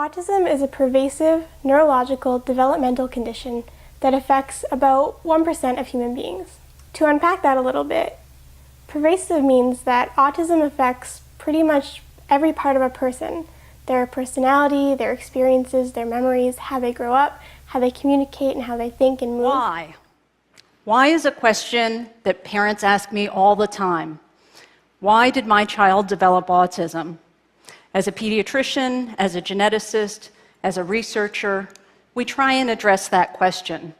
Autism is a pervasive neurological developmental condition that affects about 1% of human beings. To unpack that a little bit, pervasive means that autism affects pretty much every part of a person. Their personality, their experiences, their memories, how they grow up, how they communicate, and how they think and move. Why? Why is a question that parents ask me all the time. Why did my child develop autism? As a pediatrician, as a geneticist, as a researcher, we try and address that question.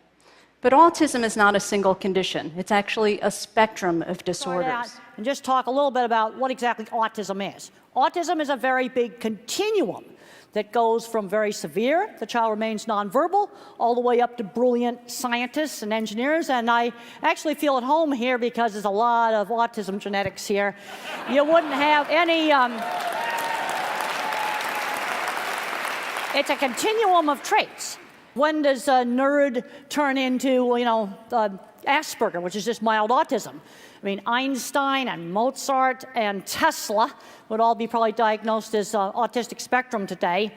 But autism is not a single condition. It's actually a spectrum of disorders. And just talk a little bit about what exactly autism is. Autism is a very big continuum that goes from very severe, the child remains nonverbal, all the way up to brilliant scientists and engineers. And I actually feel at home here because there's a lot of autism genetics here. You wouldn't have any... It's a continuum of traits. When does a nerd turn into, Asperger, which is just mild autism? I mean, Einstein and Mozart and Tesla would all be probably diagnosed as autistic spectrum today.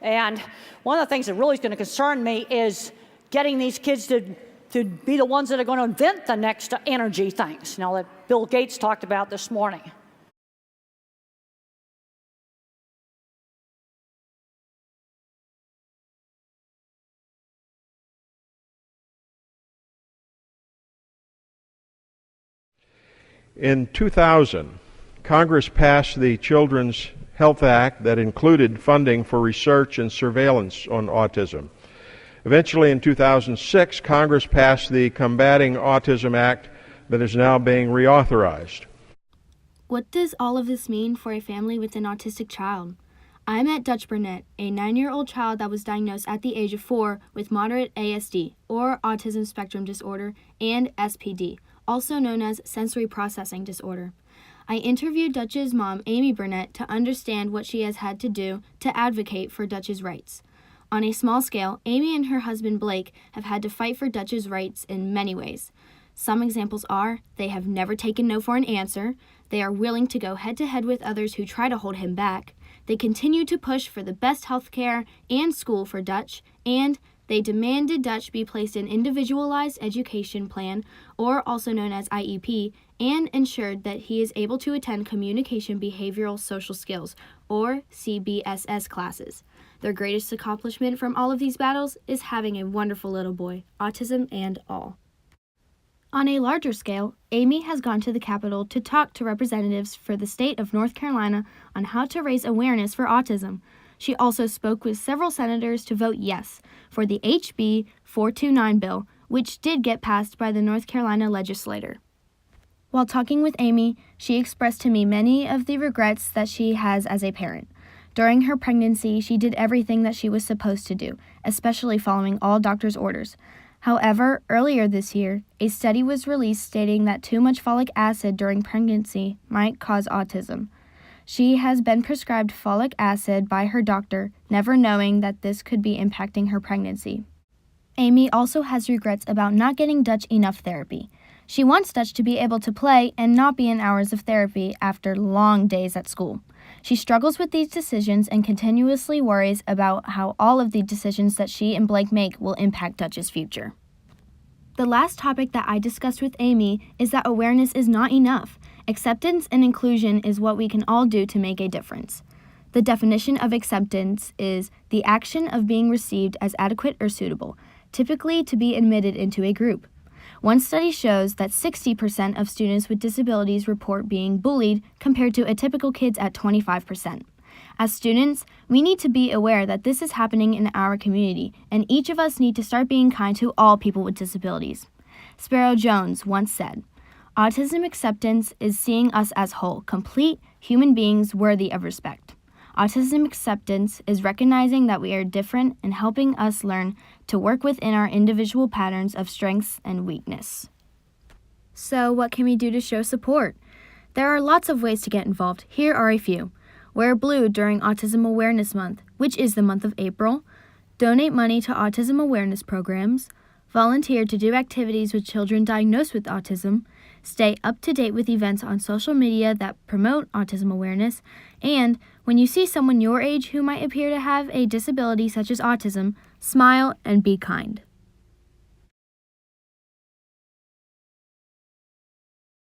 And one of the things that really is going to concern me is getting these kids to be the ones that are going to invent the next energy things, that Bill Gates talked about this morning. In 2000, Congress passed the Children's Health Act that included funding for research and surveillance on autism. Eventually, in 2006, Congress passed the Combating Autism Act that is now being reauthorized. What does all of this mean for a family with an autistic child? I met Dutch Burnett, a 9-year-old child that was diagnosed at the age of 4 with moderate ASD, or Autism Spectrum Disorder, and SPD, also known as sensory processing disorder. I interviewed Dutch's mom, Amy Burnett, to understand what she has had to do to advocate for Dutch's rights. On a small scale, Amy and her husband Blake have had to fight for Dutch's rights in many ways. Some examples are they have never taken no for an answer, they are willing to go head-to-head with others who try to hold him back, they continue to push for the best health care and school for Dutch, and they demanded Dutch be placed in Individualized Education Plan, or also known as IEP, and ensured that he is able to attend Communication Behavioral Social Skills, or CBSS classes. Their greatest accomplishment from all of these battles is having a wonderful little boy, autism and all. On a larger scale, Amy has gone to the Capitol to talk to representatives for the state of North Carolina on how to raise awareness for autism. She also spoke with several senators to vote yes for the HB 429 bill, which did get passed by the North Carolina legislature. While talking with Amy, she expressed to me many of the regrets that she has as a parent. During her pregnancy, she did everything that she was supposed to do, especially following all doctor's orders. However, earlier this year, a study was released stating that too much folic acid during pregnancy might cause autism. She has been prescribed folic acid by her doctor, never knowing that this could be impacting her pregnancy. Amy also has regrets about not getting Dutch enough therapy. She wants Dutch to be able to play and not be in hours of therapy after long days at school. She struggles with these decisions and continuously worries about how all of the decisions that she and Blake make will impact Dutch's future. The last topic that I discussed with Amy is that awareness is not enough. Acceptance and inclusion is what we can all do to make a difference. The definition of acceptance is the action of being received as adequate or suitable, typically to be admitted into a group. One study shows that 60% of students with disabilities report being bullied compared to atypical kids at 25%. As students, we need to be aware that this is happening in our community, and each of us need to start being kind to all people with disabilities. Sparrow Jones once said, "Autism acceptance is seeing us as whole, complete human beings worthy of respect. Autism acceptance is recognizing that we are different and helping us learn to work within our individual patterns of strengths and weakness." So what can we do to show support? There are lots of ways to get involved. Here are a few. Wear blue during Autism Awareness Month, which is the month of April. Donate money to autism awareness programs. Volunteer to do activities with children diagnosed with autism. Stay up to date with events on social media that promote autism awareness. And When you see someone your age who might appear to have a disability such as autism, smile and be kind.